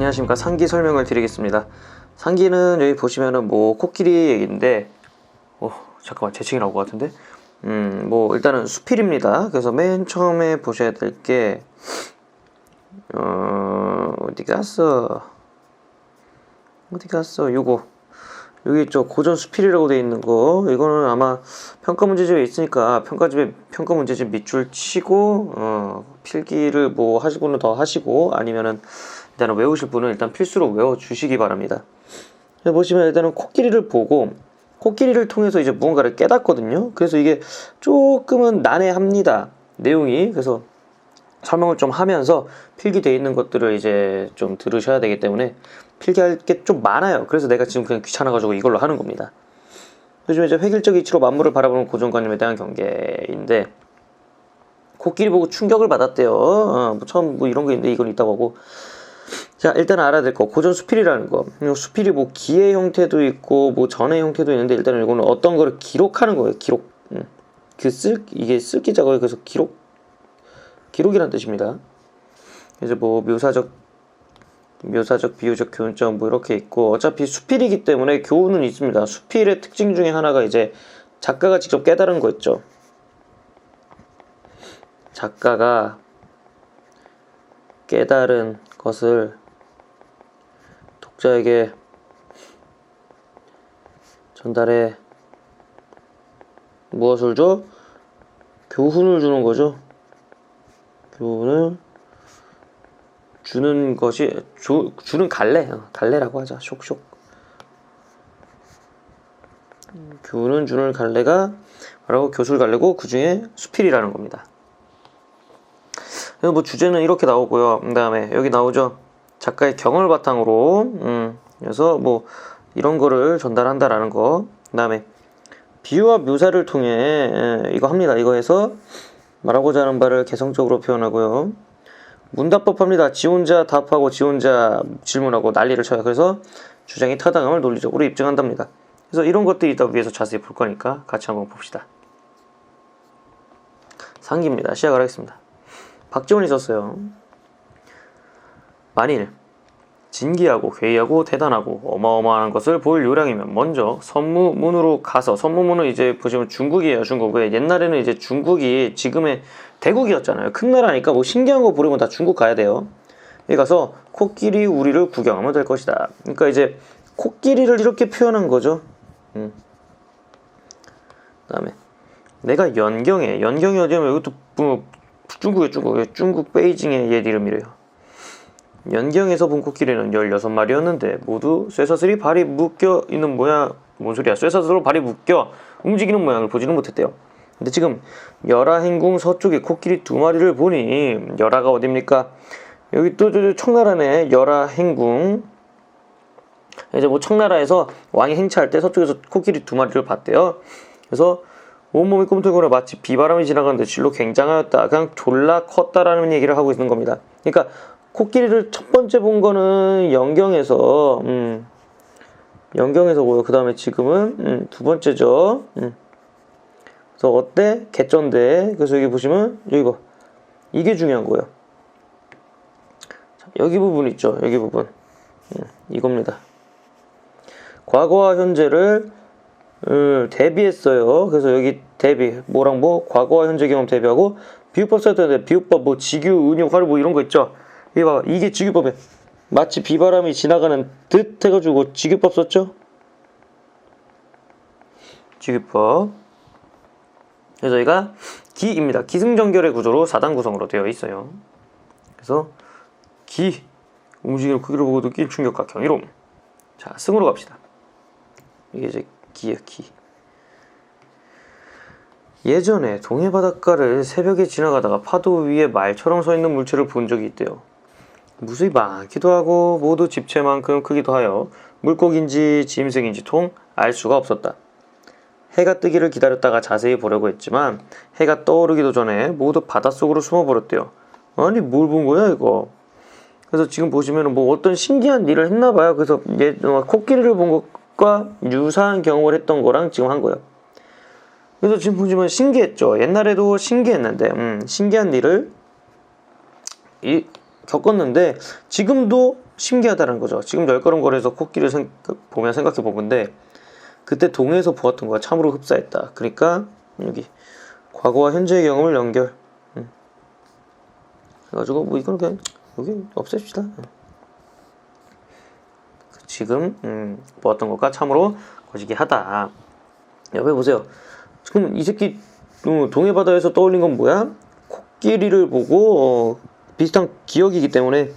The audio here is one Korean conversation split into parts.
안녕하십니까. 상기 설명을 드리겠습니다. 상기는 여기 보시면은 뭐 코끼리 얘기인데 잠깐만 재채기 나올 것 같은데 뭐 일단은 수필입니다. 그래서 맨 처음에 보셔야 될 게 어디 갔어 요거 여기 있죠. 고전 수필이라고 되어 있는 거. 이거는 아마 평가 문제집에 있으니까 평가 문제집 밑줄 치고 필기를 뭐 하실 분은 더 하시고 아니면은 일단은 외우실 분은 일단 필수로 외워 주시기 바랍니다. 보시면 일단은 코끼리를 보고 코끼리를 통해서 이제 무언가를 깨닫거든요. 그래서 이게 조금은 난해합니다. 내용이. 그래서 설명을 좀 하면서 필기되어 있는 것들을 이제 좀 들으셔야 되기 때문에 필기할 게 좀 많아요. 그래서 내가 지금 그냥 귀찮아가지고 이걸로 하는 겁니다. 요즘 이제 획일적 이치로 만물을 바라보는 고정관념에 대한 경계인데 코끼리 보고 충격을 받았대요. 처음 뭐 이런 거 있는데 이건 있다고 하고. 자, 일단 알아야 될 거 고전 수필이라는 거. 수필이 뭐 기의 형태도 있고 뭐 전의 형태도 있는데 일단은 이거는 어떤 거를 기록하는 거예요. 기록. 이게 쓸기자고요. 그래서 기록이란 뜻입니다. 이제 뭐 묘사적, 비유적, 교훈적 뭐 이렇게 있고 어차피 수필이기 때문에 교훈은 있습니다. 수필의 특징 중에 하나가 이제 작가가 직접 깨달은 거 있죠. 작가가 깨달은 것을 독자에게 전달해 무엇을 줘? 교훈을 주는 거죠. 교훈을 주는 것이 주는 갈래라고 하자. 쇽 교훈은 주는 갈래가 바로 교술갈래고 그 중에 수필이라는 겁니다. 뭐 주제는 이렇게 나오고요. 그 다음에 여기 나오죠. 작가의 경험을 바탕으로 그래서 뭐 이런 거를 전달한다라는 거. 그 다음에 비유와 묘사를 통해 이거 합니다. 이거 해서 말하고자 하는 바를 개성적으로 표현하고요. 문답법 합니다. 지 혼자 답하고 지 혼자 질문하고 난리를 쳐요. 그래서 주장의 타당함을 논리적으로 입증한답니다. 그래서 이런 것들이 이따 위에서 자세히 볼 거니까 같이 한번 봅시다. 상기입니다. 시작을 하겠습니다. 박지원이 썼어요. 만일 진기하고 괴이하고 대단하고 어마어마한 것을 볼 요량이면 먼저 선무문으로 가서, 선무문은 이제 보시면 중국이에요. 중국. 왜 옛날에는 이제 중국이 지금의 대국이었잖아요. 큰 나라니까 뭐 신기한 거 보려면 다 중국 가야 돼요. 여기 가서 코끼리 우리를 구경하면 될 것이다. 그러니까 이제 코끼리를 이렇게 표현한 거죠. 그 다음에 내가 연경에 어디냐면 이것도 뭐 중국 베이징의 옛 이름이래요. 연경에서 본 코끼리는 16마리였는데 모두 쇠사슬이 발이 묶여 있는 모양. 뭔 소리야? 쇠사슬로 발이 묶여 움직이는 모양을 보지는 못했대요. 근데 지금 열하행궁 서쪽에 코끼리 2마리를 보니, 열하가 어딥니까? 여기 또 청나라네. 열하행궁. 이제 뭐 청나라에서 왕이 행차할 때 서쪽에서 코끼리 2마리를 봤대요. 그래서 온몸이 꿈틀거려 마치 비바람이 지나가는데 질로 굉장하였다. 그냥 졸라 컸다라는 얘기를 하고 있는 겁니다. 그러니까 코끼리를 첫 번째 본 거는 연경에서 보고, 그 다음에 지금은 두 번째죠. 그래서 어때? 개쩐데. 그래서 여기 보시면 여기 봐. 이게 중요한 거예요. 여기 부분 있죠. 여기 부분. 이겁니다. 과거와 현재를 대비했어요. 그래서 여기 대비 뭐랑 뭐 과거와 현재 경험 대비하고 비유법 써야 되는데 비유법 뭐 직유, 은유, 활유 뭐 이런 거 있죠. 이게 봐봐. 이게 직유법에 마치 비바람이 지나가는 듯 해가지고 직유법 썼죠. 직유법. 그래서 여기가 기입니다. 기승전결의 구조로 4단 구성으로 되어 있어요. 그래서 기 움직이는 크기를 보고 느낀 충격과 경이로움. 자, 승으로 갑시다. 이게 이제 기예요. 기. 예전에 동해 바닷가를 새벽에 지나가다가 파도 위에 말처럼 서 있는 물체를 본 적이 있대요. 무수히 많기도 하고 모두 집체만큼 크기도 하여 물고기인지 짐승인지 통 알 수가 없었다. 해가 뜨기를 기다렸다가 자세히 보려고 했지만 해가 떠오르기도 전에 모두 바닷속으로 숨어버렸대요. 아니 뭘 본 거야 이거. 그래서 지금 보시면 뭐 어떤 신기한 일을 했나 봐요. 그래서 코끼리를 본 것과 유사한 경험을 했던 거랑 지금 한 거예요. 그래서 지금 보시면 신기했죠. 옛날에도 신기했는데 신기한 일을 겪었는데 지금도 신기하다는 거죠. 지금 열걸음거리에서 코끼리를 보면 생각해 본 건데 그때 동해에서 보았던 거가 참으로 흡사했다. 그러니까 여기 과거와 현재의 경험을 연결. 그래가지고 뭐 이거는 그냥 여기 없앱시다. 지금 보았던 것과 참으로 거시기하다. 여기 보세요. 지금 이 새끼 동해 바다에서 떠올린 건 뭐야? 코끼리를 보고 비슷한 기억이기 때문에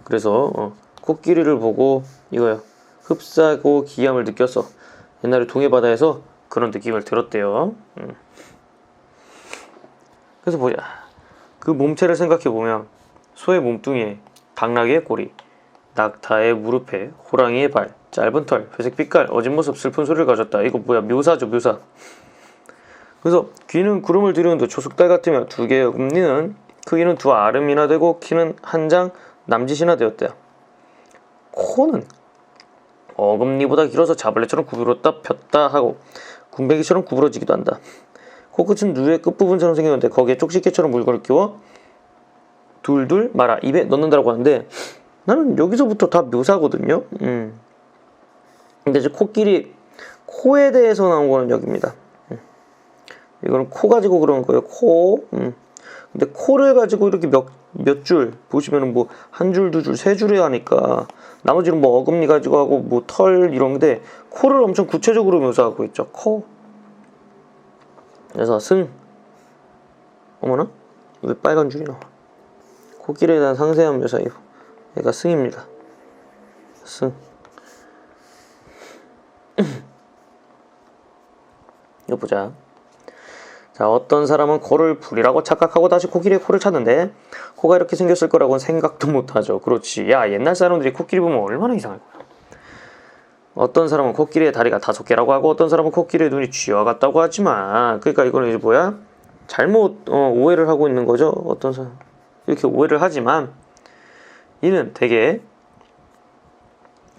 그래서 코끼리를 보고 이거요. 흡사하고 기이함을 느꼈어. 옛날에 동해 바다에서 그런 느낌을 들었대요. 그래서 보자. 그 몸체를 생각해 보면 소의 몸뚱이에 당나귀의 꼬리, 낙타의 무릎에 호랑이의 발, 짧은 털, 회색 빛깔, 어진 모습, 슬픈 소리를 가졌다. 이거 뭐야? 묘사죠, 묘사. 그래서 귀는 구름을 뒤르는 듯 초승달 같으며 두 개의 음리는 크기는 두 아름이나 되고 키는 한 장 남짓이나 되었다. 코는 어금니보다 길어서 자벌레처럼 구부렀다 폈다 하고 군뱅이처럼 구부러지기도 한다. 코끝은 누의 끝부분처럼 생겼는데 거기에 쪽집게처럼 물건을 끼워 둘둘 말아 입에 넣는다고 하는데 나는 여기서부터 다 묘사거든요. 근데 이제 코끼리 코에 대해서 나온 거는 여기입니다. 이거는 코 가지고 그러는 거예요. 코. 근데 코를 가지고 이렇게 몇 줄 보시면은 뭐 한 줄, 두 줄, 세 줄에 하니까 나머지는 뭐 어금니 가지고 하고 뭐 털 이런데 코를 엄청 구체적으로 묘사하고 있죠. 코. 그래서 승. 어머나? 왜 빨간 줄이 나와? 코끼리에 대한 상세한 묘사. 얘가 승입니다. 승. 이거 보자. 자, 어떤 사람은 코를 풀이라고 착각하고 다시 코끼리의 코를 찾는데 코가 이렇게 생겼을 거라고는 생각도 못하죠. 그렇지. 야, 옛날 사람들이 코끼리 보면 얼마나 이상할 거야. 어떤 사람은 코끼리의 다리가 5개라고 하고 어떤 사람은 코끼리의 눈이 쥐와 같다고 하지만 그러니까 이거는 이제 뭐야? 잘못 오해를 하고 있는 거죠. 어떤 사람 이렇게 오해를 하지만 이는 되게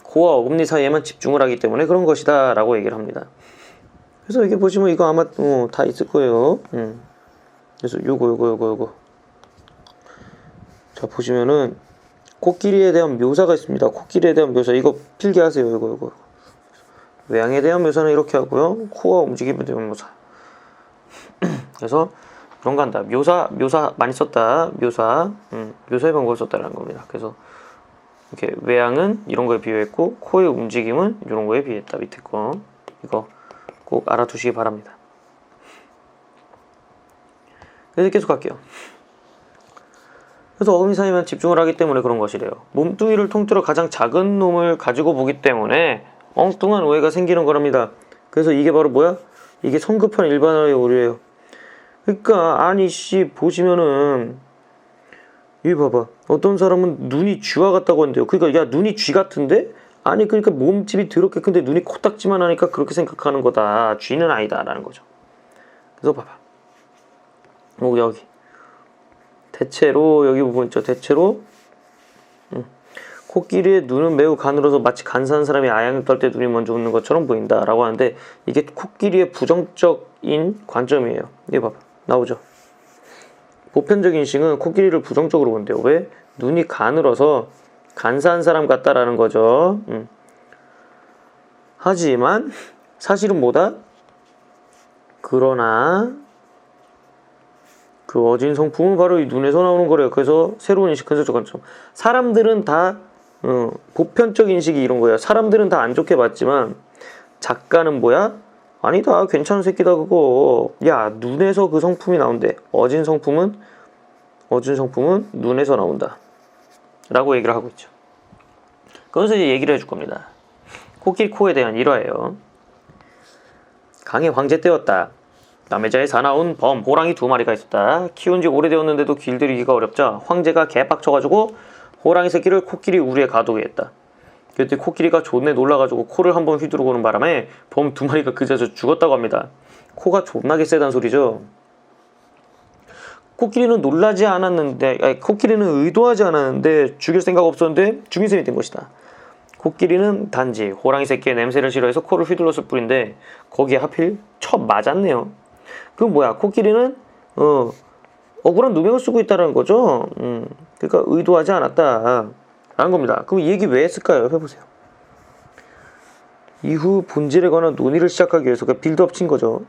코와 어금니 사이에만 집중을 하기 때문에 그런 것이다 라고 얘기를 합니다. 그래서 여기 보시면 이거 아마 다 있을 거예요. 그래서 요거 자 보시면은 코끼리에 대한 묘사가 있습니다. 코끼리에 대한 묘사 이거 필기하세요. 이거 외양에 대한 묘사는 이렇게 하고요. 코와 움직임에 대한 묘사. 그래서 그런 거 한다. 묘사 많이 썼다. 묘사의 방법을 썼다라는 겁니다. 그래서 이렇게 외양은 이런 거에 비유했고 코의 움직임은 이런 거에 비유했다. 밑에 거 이거 꼭 알아두시기 바랍니다. 그래서 계속 할게요. 그래서 어금니 사이에만 집중을 하기 때문에 그런 것이래요. 몸뚱이를 통틀어 가장 작은 놈을 가지고 보기 때문에 엉뚱한 오해가 생기는 거랍니다. 그래서 이게 바로 뭐야? 이게 성급한 일반화의 오류예요. 그러니까 아니 씨 보시면은 여기 봐봐. 어떤 사람은 눈이 쥐와 같다고 한대요. 그러니까 야 눈이 쥐 같은데? 아니 그러니까 몸집이 더럽게 큰데 눈이 코딱지만 하니까 그렇게 생각하는 거다. 쥐는 아니다 라는 거죠. 그래서 봐봐. 여기 대체로 여기 부분 있죠. 대체로 코끼리의 눈은 매우 가늘어서 마치 간사한 사람이 아양을 떨 때 눈이 먼저 웃는 것처럼 보인다 라고 하는데 이게 코끼리의 부정적인 관점이에요. 이게 봐봐. 나오죠. 보편적인 인식은 코끼리를 부정적으로 본대요. 왜? 눈이 가늘어서 간사한 사람 같다라는 거죠. 하지만 사실은 뭐다? 그러나 그 어진 성품은 바로 이 눈에서 나오는 거래요. 그래서 새로운 인식 근서적 관점. 사람들은 다 보편적 인식이 이런 거예요. 사람들은 다 안 좋게 봤지만 작가는 뭐야? 아니다. 괜찮은 새끼다 그거. 야 눈에서 그 성품이 나온대. 어진 성품은 눈에서 나온다. 라고 얘기를 하고 있죠. 그래서 이제 얘기를 해줄 겁니다. 코끼리 코에 대한 일화예요. 강의 황제 때였다. 남해자에 사나운 범 호랑이 2마리가 있었다. 키운 지 오래되었는데도 길들이기가 어렵자 황제가 개빡쳐가지고 호랑이 새끼를 코끼리 우리에 가두게 했다. 그때 코끼리가 존내 놀라가지고 코를 한번 휘두르고는 바람에 범 2마리가 그자저 죽었다고 합니다. 코가 존나게 세단 소리죠. 코끼리는 놀라지 않았는데 코끼리는 의도하지 않았는데 죽일 생각 없었는데 죽인 셈이 된 것이다. 코끼리는 단지 호랑이 새끼의 냄새를 싫어해서 코를 휘둘렀을 뿐인데 거기에 하필 쳐 맞았네요. 그럼 뭐야? 코끼리는 억울한 누명을 쓰고 있다는 거죠. 그러니까 의도하지 않았다. 라는 겁니다. 그럼 이 얘기 왜 했을까요? 해보세요. 이후 본질에 관한 논의를 시작하기 위해서 빌드업 친 거죠.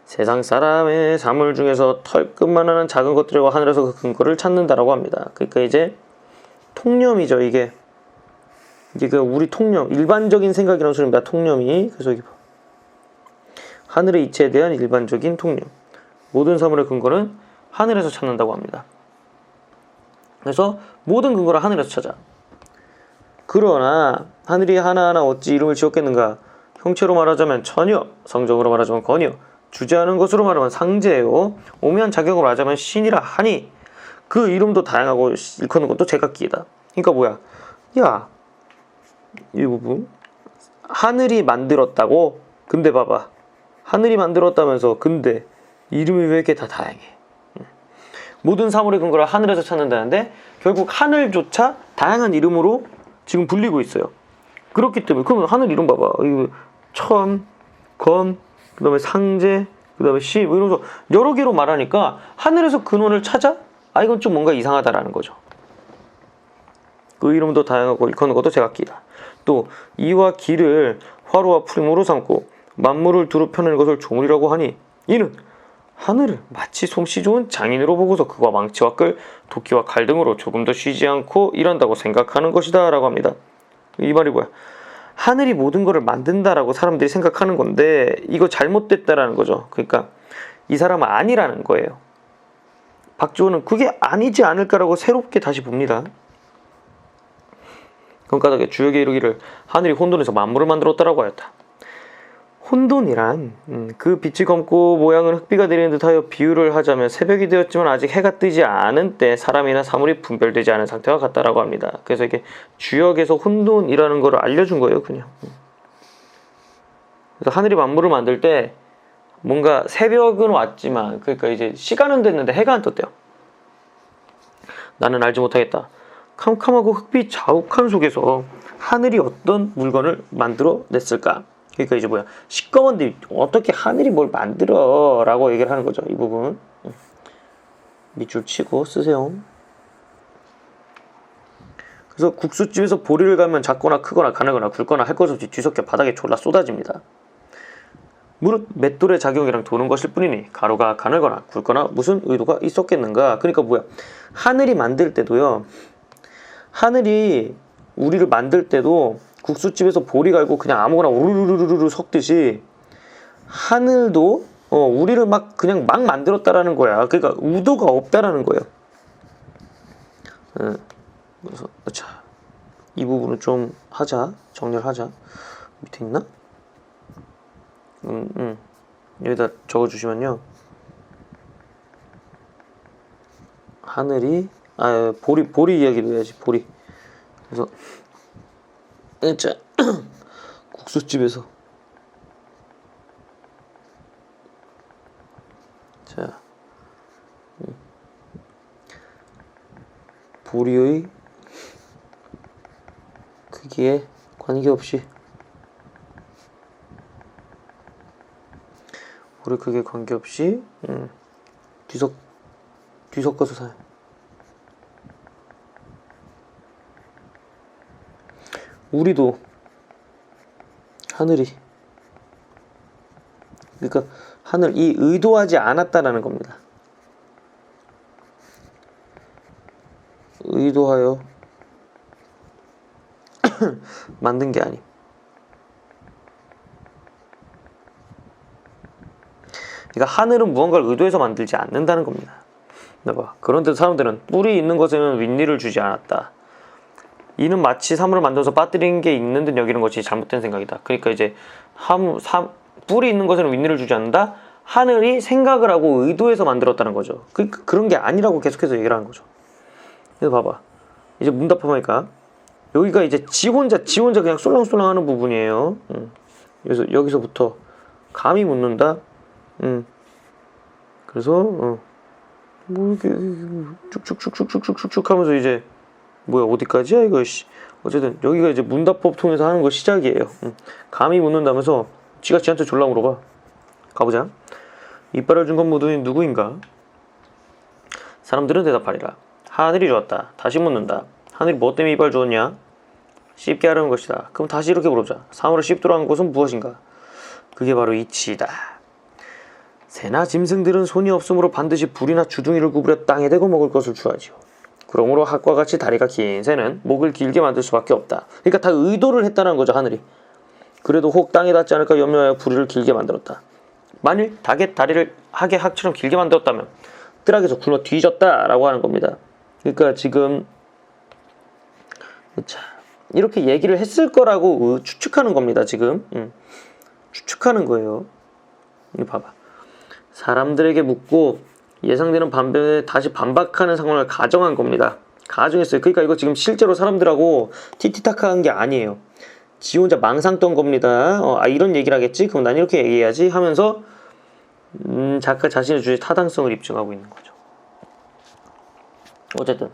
세상 사람의 사물 중에서 털끝만한 작은 것들과 하늘에서 그 근거를 찾는다라고 합니다. 그러니까 이제 통념이죠. 이게 그 우리 통념, 일반적인 생각이라는 소리입니다. 통념이. 그래서 여기 하늘의 이치에 대한 일반적인 통념, 모든 사물의 근거는 하늘에서 찾는다고 합니다. 그래서 모든 근거를 하늘에서 찾아. 그러나 하늘이 하나하나 어찌 이름을 지었겠는가? 형체로 말하자면 천여, 성정으로 말하자면 건여, 주재하는 것으로 말하면 상제요, 오묘한 자격으로 말하자면 신이라 하니 그 이름도 다양하고 일컫는 것도 제각기이다. 그러니까 뭐야? 야, 이 부분 하늘이 만들었다고? 근데 봐봐, 하늘이 만들었다면서 근데 이름이 왜 이렇게 다 다양해? 모든 사물의 근거를 하늘에서 찾는다는데 결국 하늘조차 다양한 이름으로 지금 불리고 있어요. 그렇기 때문에 그러면 하늘 이름 봐봐. 천, 건, 그 다음에 상제, 그 다음에 시, 이러면서 여러 개로 말하니까 하늘에서 근원을 찾아? 이건 좀 뭔가 이상하다라는 거죠. 그 이름도 다양하고 일컫는 것도 제각기이다. 또 이와 기를 화로와 풀무로 삼고 만물을 두루 펴내는 것을 조물이라고 하니 이는 하늘을 마치 솜씨 좋은 장인으로 보고서 그와 망치와 끌, 도끼와 칼 등으로 조금도 쉬지 않고 일한다고 생각하는 것이다 라고 합니다. 이 말이 뭐야? 하늘이 모든 것을 만든다라고 사람들이 생각하는 건데 이거 잘못됐다라는 거죠. 그러니까 이 사람은 아니라는 거예요. 박지원은 그게 아니지 않을까라고 새롭게 다시 봅니다. 그러니까 주역에 이르기를 하늘이 혼돈에서 만물을 만들었다라고 하였다. 혼돈이란 그 빛이 검고 모양은 흑비가 내리는 듯하여 비유를 하자면 새벽이 되었지만 아직 해가 뜨지 않은 때 사람이나 사물이 분별되지 않은 상태와 같다라고 합니다. 그래서 이게 주역에서 혼돈이라는 걸 알려준 거예요, 그냥. 그래서 하늘이 만물을 만들 때 뭔가 새벽은 왔지만 그러니까 이제 시간은 됐는데 해가 안 떴대요. 나는 알지 못하겠다. 캄캄하고 흑빛 자욱한 속에서 하늘이 어떤 물건을 만들어 냈을까? 그러니까 이제 뭐야, 시꺼먼데 어떻게 하늘이 뭘 만들어 라고 얘기를 하는 거죠. 이 부분 밑줄 치고 쓰세요. 그래서 국수집에서 보리를 가면 작거나 크거나 가늘거나 굵거나 할 것 없이 뒤섞여 바닥에 졸라 쏟아집니다. 무릇 맷돌의 작용이랑 도는 것일 뿐이니 가루가 가늘거나 굵거나 무슨 의도가 있었겠는가. 그러니까 뭐야, 하늘이 만들 때도요, 하늘이 우리를 만들 때도 국수집에서 보리 갈고 그냥 아무거나 우르르르르 섞듯이 하늘도 우리를 막 그냥 막 만들었다라는 거야. 그러니까 의도가 없다라는 거예요. 그래서 자, 이 부분은 좀 하자, 정리를 하자. 밑에 있나? 여기다 적어주시면요, 하늘이 보리 이야기도 해야지. 보리. 그래서 자, 국수집에서 자, 보리의 크기에 관계없이 보리 크기에 관계없이 뒤섞어서 사요. 우리도 하늘이, 그러니까 하늘이 의도하지 않았다라는 겁니다. 의도하여 만든 게 아님. 그러니까 하늘은 무언가를 의도해서 만들지 않는다는 겁니다. 그런데 사람들은 뿔이 있는 것에는 윗니를 주지 않았다. 이는 마치 사물을 만들어서 빠뜨린 게 있는 듯 여기는 것이 잘못된 생각이다. 그러니까 이제 뿔이 있는 것에는 윗니를 주지 않는다. 하늘이 생각을 하고 의도해서 만들었다는 거죠. 그런 게 아니라고 계속해서 얘기를 하는 거죠. 그래서 봐봐, 이제 문답하니까 여기가 이제 지 혼자 그냥 쏠랑쏠랑 하는 부분이에요. 그래서 여기서부터 감히 묻는다. 그래서 뭐 이렇게 쭉쭉쭉쭉쭉쭉쭉 하면서 이제 뭐야, 어디까지야 이거. 어쨌든 여기가 이제 문답법 통해서 하는 거 시작이에요. 감히 묻는다면서 지가 지한테 졸라 물어봐. 가보자. 이빨을 준 건 모두 누구인가? 사람들은 대답하리라. 하늘이 주었다. 다시 묻는다. 하늘이 뭐 때문에 이빨 주었냐? 씹게 하려는 것이다. 그럼 다시 이렇게 물어보자. 3으로 씹도록 한 것은 무엇인가? 그게 바로 이치이다. 새나 짐승들은 손이 없으므로 반드시 불이나 주둥이를 구부려 땅에 대고 먹을 것을 주하지요. 그러므로 학과 같이 다리가 긴 새는 목을 길게 만들 수밖에 없다. 그러니까 다 의도를 했다는 거죠, 하늘이. 그래도 혹 땅에 닿지 않을까 염려하여 부리를 길게 만들었다. 만일 닭의 다리를 학의 학처럼 길게 만들었다면 뜰학에서 굶어 뒤졌다라고 하는 겁니다. 그러니까 지금 자, 이렇게 얘기를 했을 거라고 추측하는 겁니다. 지금 추측하는 거예요. 봐봐. 사람들에게 묻고 예상되는 반변에 다시 반박하는 상황을 가정한 겁니다. 가정했어요. 그러니까 이거 지금 실제로 사람들하고 티티타카한 게 아니에요. 지 혼자 망상 떤 겁니다. 이런 얘기를 하겠지? 그럼 난 이렇게 얘기해야지 하면서 작가 자신의 주제에 타당성을 입증하고 있는 거죠. 어쨌든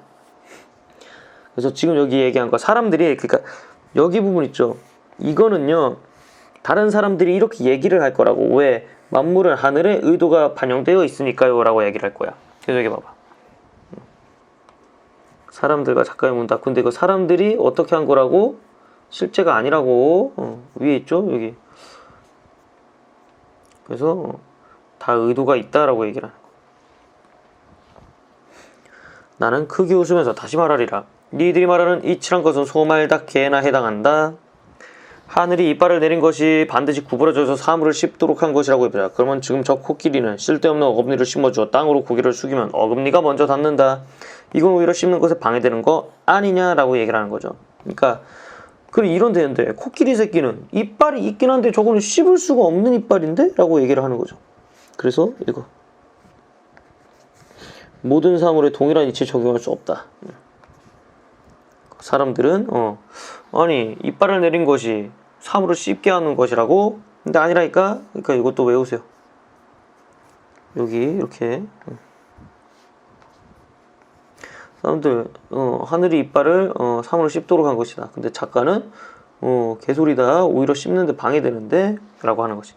그래서 지금 여기 얘기한 거 사람들이 그러니까 여기 부분 있죠. 이거는요. 다른 사람들이 이렇게 얘기를 할 거라고. 왜? 만물은 하늘의 의도가 반영되어 있으니까요 라고 얘기를 할 거야. 그래서 여기 봐봐. 사람들과 작가의 문답. 근데 그 사람들이 어떻게 한 거라고? 실제가 아니라고. 위에 있죠? 여기. 그래서 다 의도가 있다라고 얘기를 하는 거야. 나는 크게 웃으면서 다시 말하리라. 니들이 말하는 이치란 것은 소말다 개나 해당한다. 하늘이 이빨을 내린 것이 반드시 구부러져서 사물을 씹도록 한 것이라고 해보자. 그러면 지금 저 코끼리는 쓸데없는 어금니를 심어주어 땅으로 고개를 숙이면 어금니가 먼저 닿는다. 이건 오히려 씹는 것에 방해되는 거 아니냐라고 얘기를 하는 거죠. 그러니까 그래 이런 되는데 코끼리 새끼는 이빨이 있긴 한데 저거는 씹을 수가 없는 이빨인데? 라고 얘기를 하는 거죠. 그래서 이거 모든 사물에 동일한 이치를 적용할 수 없다. 사람들은 아니 이빨을 내린 것이 사물을 씹게 하는 것이라고? 근데 아니라니까? 그러니까 이것도 외우세요. 여기 이렇게 사람들 하늘이 이빨을 사물을 씹도록 한 것이다. 근데 작가는 개소리다. 오히려 씹는데 방해되는데? 라고 하는 거지.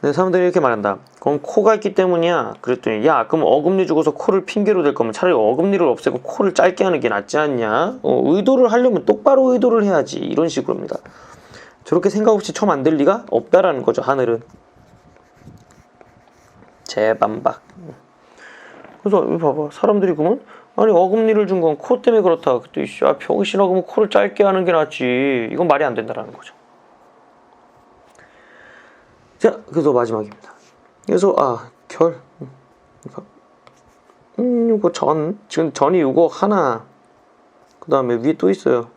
근데 사람들이 이렇게 말한다. 그럼 코가 있기 때문이야. 그랬더니 야 그럼 어금니 주고서 코를 핑계로 댈 거면 차라리 어금니를 없애고 코를 짧게 하는 게 낫지 않냐? 의도를 하려면 똑바로 의도를 해야지. 이런 식으로입니다. 저렇게 생각 없이 처음 안 될 리가 없다라는 거죠. 하늘은. 재반박. 그래서 봐봐. 사람들이 그러면 아니 어금니를 준 건 코 때문에 그렇다. 그때 병신아 그러면 코를 짧게 하는 게 낫지. 이건 말이 안 된다라는 거죠. 자, 그래서 마지막입니다. 그래서 결 이거 전 지금 전이 이거 하나 그 다음에 위에 또 있어요.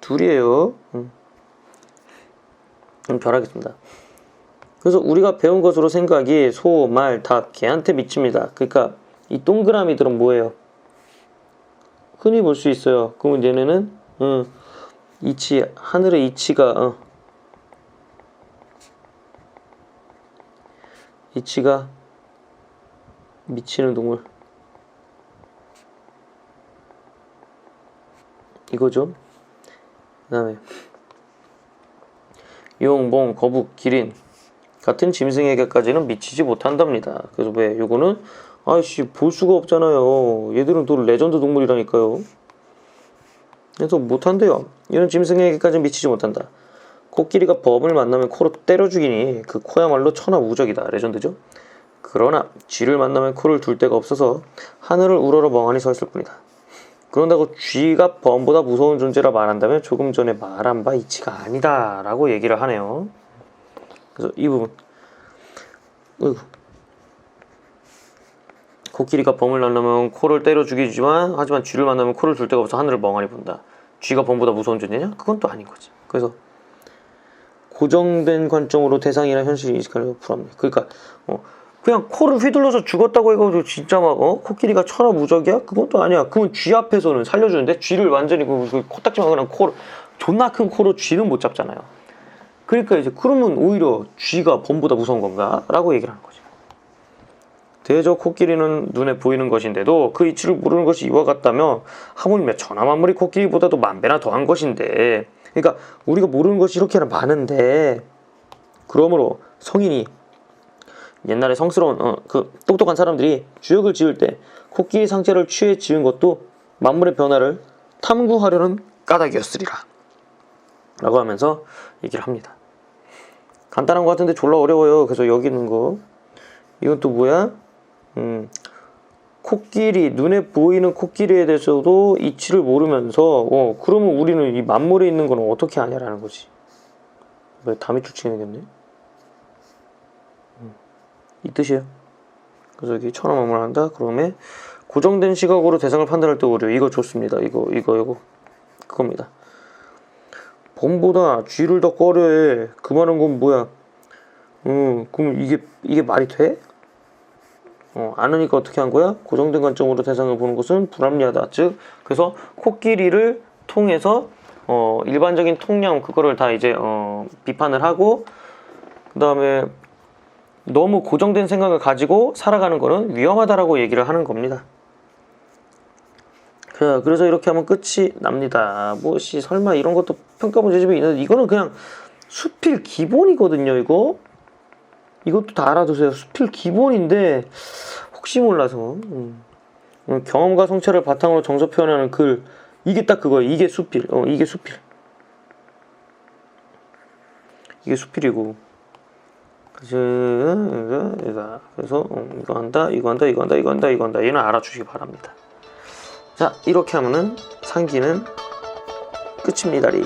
둘이에요. 결하겠습니다. 그래서 우리가 배운 것으로 생각이 소, 말, 닭, 개한테 미칩니다. 그러니까 이 동그라미들은 뭐예요? 흔히 볼 수 있어요. 그러면 얘네는 이치 하늘의 이치가 이치가 미치는 동물 이거죠. 그 다음에 용, 몽, 거북, 기린 같은 짐승에게까지는 미치지 못한답니다. 그래서 왜? 요거는 아이씨 볼 수가 없잖아요. 얘들은 또 레전드 동물이라니까요. 그래서 못한대요. 이런 짐승에게까지는 미치지 못한다. 코끼리가 범을 만나면 코로 때려 죽이니 그 코야말로 천하무적이다. 레전드죠. 그러나 쥐를 만나면 코를 둘 데가 없어서 하늘을 우러러 멍하니 서 있을 뿐이다. 그런다고 쥐가 범보다 무서운 존재라 말한다면 조금 전에 말한 바 이치가 아니다 라고 얘기를 하네요. 그래서 이 부분 코끼리가 범을 만나면 코를 때려 죽이지만 하지만 쥐를 만나면 코를 둘 데가 없어 하늘을 멍하니 본다. 쥐가 범보다 무서운 존재냐? 그건 또 아닌 거지. 그래서 고정된 관점으로 대상이나 현실을 인식하려고 불합니다. 그러니까 그냥 코를 휘둘러서 죽었다고 해가지고 진짜 막 코끼리가 천하무적이야? 그건 또 아니야. 그건 쥐 앞에서는 살려주는데 쥐를 완전히 그 코딱지만 그냥 코를 존나 큰 코로 쥐는 못 잡잖아요. 그러니까 이제 그러면 오히려 쥐가 범보다 무서운 건가? 라고 얘기를 하는 거지. 대저 코끼리는 눈에 보이는 것인데도 그 이치를 모르는 것이 이와 같다며 하물며 천하만물이 코끼리보다도 만배나 더한 것인데 그러니까 우리가 모르는 것이 이렇게나 많은데 그러므로 성인이 옛날에 성스러운 그 똑똑한 사람들이 주역을 지을 때 코끼리 상체를 취해 지은 것도 만물의 변화를 탐구하려는 까닭이었으리라 라고 하면서 얘기를 합니다. 간단한 것 같은데 졸라 어려워요. 그래서 여기 있는 거 이건 또 뭐야? 코끼리, 눈에 보이는 코끼리에 대해서도 이치를 모르면서 그러면 우리는 이 만물에 있는 거는 어떻게 아냐라는 거지. 왜 담이 쫓기겠네? 이 뜻이에요. 그래서 여기 천하만물을 한다. 그러면 고정된 시각으로 대상을 판단할 때 오히려 이거 좋습니다. 이거 그겁니다. 범보다 쥐를 더 꺼려해. 그 말은 건 뭐야? 그럼 이게 말이 돼? 아느니까 어떻게 한 거야? 고정된 관점으로 대상을 보는 것은 불합리하다. 즉, 그래서 코끼리를 통해서 일반적인 통념 그거를 다 이제 비판을 하고, 그 다음에 너무 고정된 생각을 가지고 살아가는 거는 위험하다라고 얘기를 하는 겁니다. 그래서 이렇게 하면 끝이 납니다. 설마 이런 것도 평가 문제집에 있는데 이거는 그냥 수필 기본이거든요. 이것도 다 알아두세요. 수필 기본인데 혹시 몰라서 경험과 성찰을 바탕으로 정서 표현하는 글, 이게 딱 그거예요. 이게 수필. 이게 수필이고. 그래서 이거 한다. 얘는 알아주시기 바랍니다. 자, 이렇게 하면은 상기는 끝입니다리.